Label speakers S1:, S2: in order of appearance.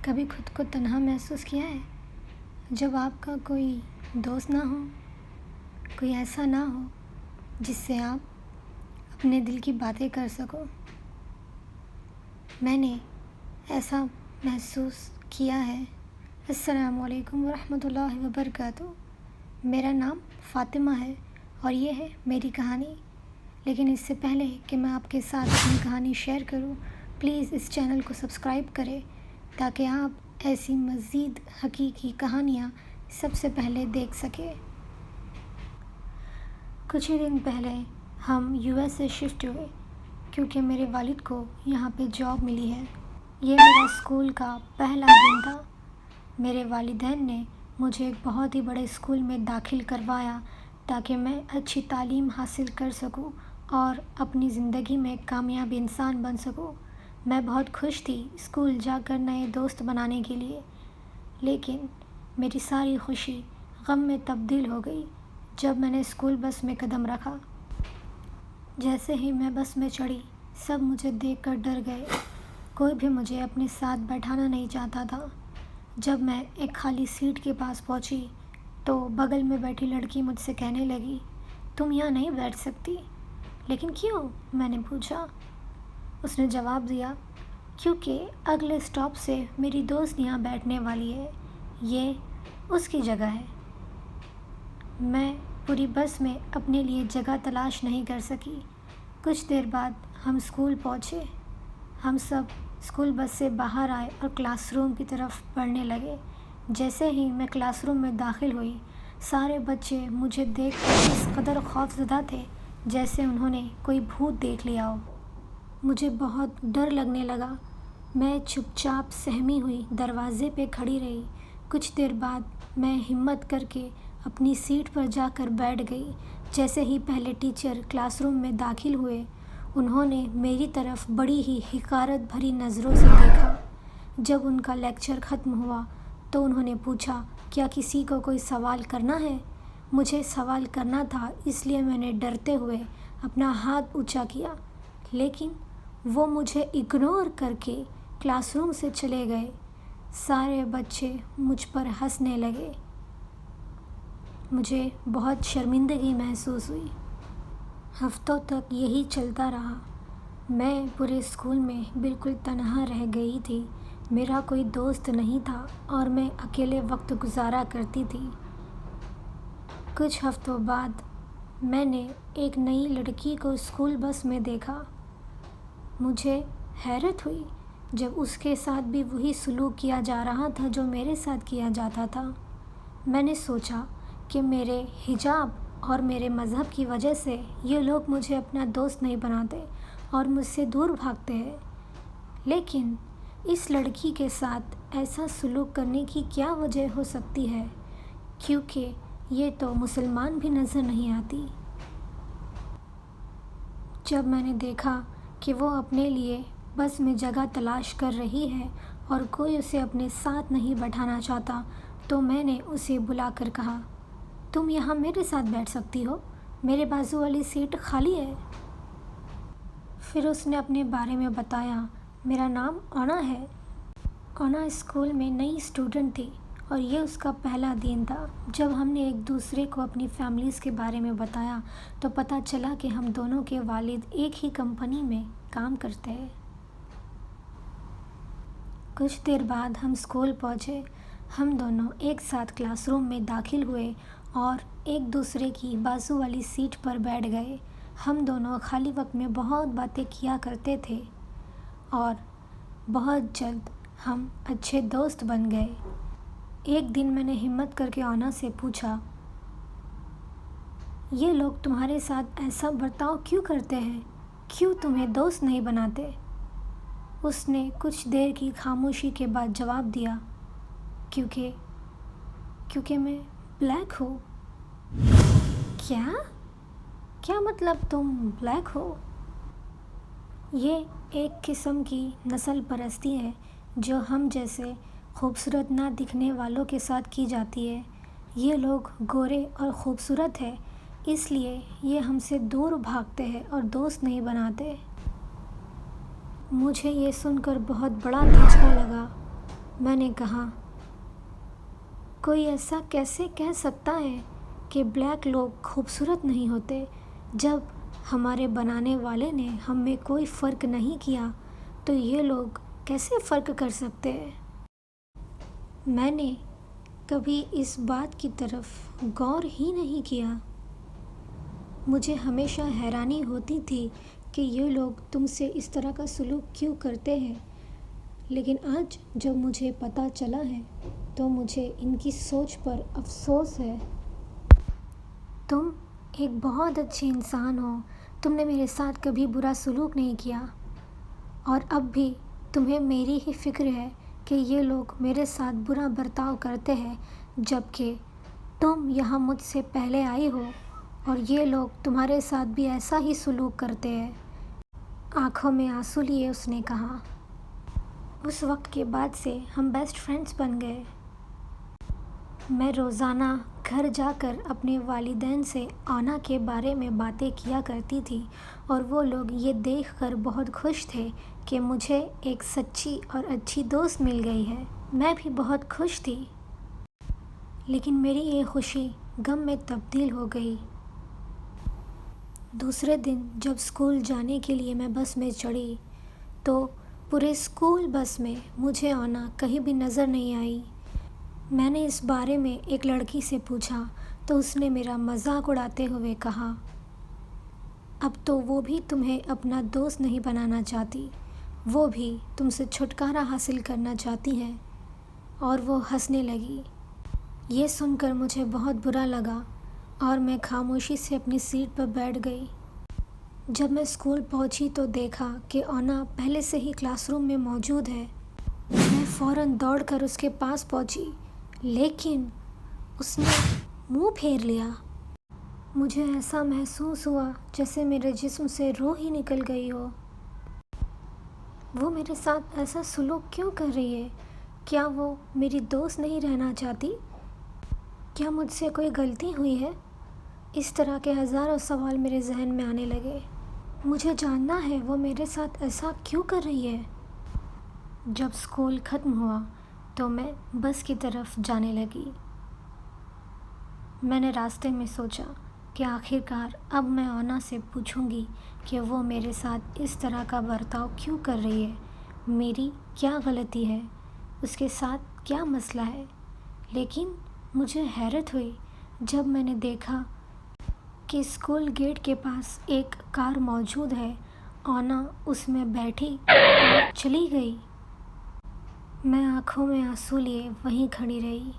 S1: کبھی خود کو تنہا محسوس کیا ہے جب آپ کا کوئی دوست نہ ہو، کوئی ایسا نہ ہو جس سے آپ اپنے دل کی باتیں کر سکو؟ میں نے ایسا محسوس کیا ہے۔ السلام علیکم ورحمۃ اللہ وبرکاتہ۔ میرا نام فاطمہ ہے اور یہ ہے میری کہانی۔ لیکن اس سے پہلے کہ میں آپ کے ساتھ اپنی کہانی شیئر کروں، پلیز اس چینل کو سبسکرائب کریں تاکہ آپ ایسی مزید حقیقی کہانیاں سب سے پہلے دیکھ سکیں۔ کچھ ہی دن پہلے ہم US سے شفٹ ہوئے کیونکہ میرے والد کو یہاں پہ جاب ملی ہے۔ یہ میرا اسکول کا پہلا دن تھا۔ میرے والدین نے مجھے ایک بہت ہی بڑے اسکول میں داخل کروایا تاکہ میں اچھی تعلیم حاصل کر سکوں اور اپنی زندگی میں ایک کامیاب انسان بن سکوں۔ میں بہت خوش تھی اسکول جا کر نئے دوست بنانے کے لیے، لیکن میری ساری خوشی غم میں تبدیل ہو گئی جب میں نے اسکول بس میں قدم رکھا۔ جیسے ہی میں بس میں چڑھی، سب مجھے دیکھ کر ڈر گئے۔ کوئی بھی مجھے اپنے ساتھ بیٹھانا نہیں چاہتا تھا۔ جب میں ایک خالی سیٹ کے پاس پہنچی تو بغل میں بیٹھی لڑکی مجھ سے کہنے لگی، تم یہاں نہیں بیٹھ سکتی۔ لیکن کیوں؟ میں نے پوچھا۔ اس نے جواب دیا، کیونکہ اگلے اسٹاپ سے میری دوست یہاں بیٹھنے والی ہے، یہ اس کی جگہ ہے۔ میں پوری بس میں اپنے لیے جگہ تلاش نہیں کر سکی۔ کچھ دیر بعد ہم اسکول پہنچے۔ ہم سب اسکول بس سے باہر آئے اور کلاس روم کی طرف بڑھنے لگے۔ جیسے ہی میں کلاس روم میں داخل ہوئی، سارے بچے مجھے دیکھ کر اس قدر خوف زدہ تھے جیسے انہوں نے کوئی بھوت دیکھ لیا ہو۔ مجھے بہت ڈر لگنے لگا۔ میں چپ چاپ سہمی ہوئی دروازے پہ کھڑی رہی۔ کچھ دیر بعد میں ہمت کر کے اپنی سیٹ پر جا کر بیٹھ گئی۔ جیسے ہی پہلے ٹیچر کلاس روم میں داخل ہوئے، انہوں نے میری طرف بڑی ہی حقارت بھری نظروں سے دیکھا۔ جب ان کا لیکچر ختم ہوا تو انہوں نے پوچھا، کیا کسی کو کوئی سوال کرنا ہے؟ مجھے سوال کرنا تھا، اس لیے میں نے ڈرتے ہوئے اپنا ہاتھ اونچا کیا، لیکن وہ مجھے اگنور کر کے کلاس روم سے چلے گئے۔ سارے بچے مجھ پر ہنسنے لگے۔ مجھے بہت شرمندگی محسوس ہوئی۔ ہفتوں تک یہی چلتا رہا۔ میں پورے اسکول میں بالکل تنہا رہ گئی تھی۔ میرا کوئی دوست نہیں تھا اور میں اکیلے وقت گزارا کرتی تھی۔ کچھ ہفتوں بعد میں نے ایک نئی لڑکی کو اسکول بس میں دیکھا۔ مجھے حیرت ہوئی جب اس کے ساتھ بھی وہی سلوک کیا جا رہا تھا جو میرے ساتھ کیا جاتا تھا۔ میں نے سوچا کہ میرے حجاب اور میرے مذہب کی وجہ سے یہ لوگ مجھے اپنا دوست نہیں بناتے اور مجھ سے دور بھاگتے ہیں، لیکن اس لڑکی کے ساتھ ایسا سلوک کرنے کی کیا وجہ ہو سکتی ہے، کیونکہ یہ تو مسلمان بھی نظر نہیں آتی۔ جب میں نے دیکھا کہ وہ اپنے لیے بس میں جگہ تلاش کر رہی ہے اور کوئی اسے اپنے ساتھ نہیں بٹھانا چاہتا تو میں نے اسے بلا کر کہا، تم یہاں میرے ساتھ بیٹھ سکتی ہو، میرے بازو والی سیٹ خالی ہے۔ پھر اس نے اپنے بارے میں بتایا۔ میرا نام اونا ہے۔ اونا اسکول میں نئی اسٹوڈنٹ تھی اور یہ اس کا پہلا دن تھا۔ جب ہم نے ایک دوسرے کو اپنی فیملیز کے بارے میں بتایا تو پتہ چلا کہ ہم دونوں کے والد ایک ہی کمپنی میں کام کرتے ہیں۔ کچھ دیر بعد ہم اسکول پہنچے۔ ہم دونوں ایک ساتھ کلاس روم میں داخل ہوئے اور ایک دوسرے کی بازو والی سیٹ پر بیٹھ گئے۔ ہم دونوں خالی وقت میں بہت باتیں کیا کرتے تھے اور بہت جلد ہم اچھے دوست بن گئے۔ ایک دن میں نے ہمت کر کے اونا سے پوچھا، یہ لوگ تمہارے ساتھ ایسا برتاؤ کیوں کرتے ہیں؟ کیوں تمہیں دوست نہیں بناتے؟ اس نے کچھ دیر کی خاموشی کے بعد جواب دیا، کیونکہ میں بلیک ہوں۔ کیا مطلب تم بلیک ہو؟ یہ ایک قسم کی نسل پرستی ہے جو ہم جیسے خوبصورت نہ دکھنے والوں کے ساتھ کی جاتی ہے۔ یہ لوگ گورے اور خوبصورت ہیں، اس لیے یہ ہم سے دور بھاگتے ہیں اور دوست نہیں بناتے۔ مجھے یہ سن کر بہت بڑا دھچکا لگا۔ میں نے کہا، کوئی ایسا کیسے کہہ سکتا ہے کہ بلیک لوگ خوبصورت نہیں ہوتے؟ جب ہمارے بنانے والے نے ہم میں کوئی فرق نہیں کیا تو یہ لوگ کیسے فرق کر سکتے ہیں؟ میں نے کبھی اس بات کی طرف غور ہی نہیں کیا۔ مجھے ہمیشہ حیرانی ہوتی تھی کہ یہ لوگ تم سے اس طرح کا سلوک کیوں کرتے ہیں، لیکن آج جب مجھے پتہ چلا ہے تو مجھے ان کی سوچ پر افسوس ہے۔ تم ایک بہت اچھی انسان ہو، تم نے میرے ساتھ کبھی برا سلوک نہیں کیا، اور اب بھی تمہیں میری ہی فکر ہے کہ یہ لوگ میرے ساتھ برا برتاؤ کرتے ہیں، جبکہ تم یہاں مجھ سے پہلے آئی ہو اور یہ لوگ تمہارے ساتھ بھی ایسا ہی سلوک کرتے ہیں۔ آنکھوں میں آنسو لیے اس نے کہا۔ اس وقت کے بعد سے ہم بیسٹ فرینڈز بن گئے۔ میں روزانہ گھر جا کر اپنے والدین سے آنا کے بارے میں باتیں کیا کرتی تھی اور وہ لوگ یہ دیکھ کر بہت خوش تھے کہ مجھے ایک سچی اور اچھی دوست مل گئی ہے۔ میں بھی بہت خوش تھی، لیکن میری یہ خوشی غم میں تبدیل ہو گئی۔ دوسرے دن جب اسکول جانے کے لیے میں بس میں چڑھی تو پورے اسکول بس میں مجھے آنا کہیں بھی نظر نہیں آئی۔ میں نے اس بارے میں ایک لڑکی سے پوچھا تو اس نے میرا مذاق اڑاتے ہوئے کہا، اب تو وہ بھی تمہیں اپنا دوست نہیں بنانا چاہتی، وہ بھی تم سے چھٹکارا حاصل کرنا چاہتی ہیں، اور وہ ہنسنے لگی۔ یہ سن کر مجھے بہت برا لگا اور میں خاموشی سے اپنی سیٹ پر بیٹھ گئی۔ جب میں اسکول پہنچی تو دیکھا کہ اونا پہلے سے ہی کلاس روم میں موجود ہے۔ میں فوراً دوڑ کر اس کے پاس پہنچی، لیکن اس نے منہ پھیر لیا۔ مجھے ایسا محسوس ہوا جیسے میرے جسم سے روح ہی نکل گئی ہو۔ وہ میرے ساتھ ایسا سلوک کیوں کر رہی ہے؟ کیا وہ میری دوست نہیں رہنا چاہتی؟ کیا مجھ سے کوئی غلطی ہوئی ہے؟ اس طرح کے ہزاروں سوال میرے ذہن میں آنے لگے۔ مجھے جاننا ہے وہ میرے ساتھ ایسا کیوں کر رہی ہے۔ جب اسکول ختم ہوا تو میں بس کی طرف جانے لگی۔ میں نے راستے میں سوچا کہ آخر کار اب میں اونا سے پوچھوں گی کہ وہ میرے ساتھ اس طرح کا برتاؤ کیوں کر رہی ہے، میری کیا غلطی ہے، اس کے ساتھ کیا مسئلہ ہے۔ لیکن مجھے حیرت ہوئی جب میں نے دیکھا کہ اسکول گیٹ کے پاس ایک کار موجود ہے۔ اونا اس میں بیٹھی اور چلی گئی۔ میں آنکھوں میں آنسو لیے وہیں کھڑی رہی۔